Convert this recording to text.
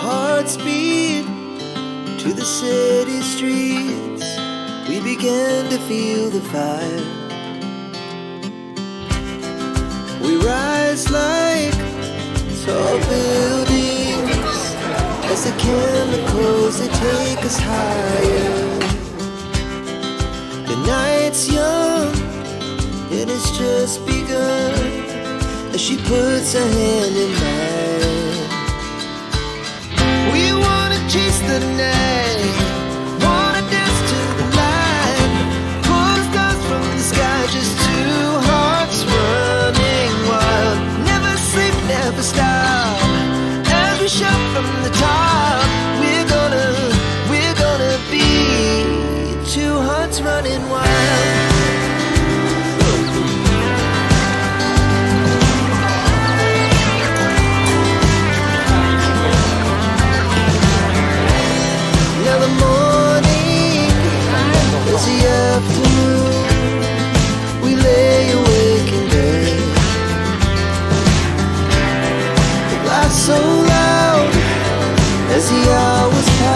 hearts beat to the city streets. We began to feel the fire. We rise like tall buildings as the chemicals they take us higher. The night's young and it's just begun as she puts her hand in mine.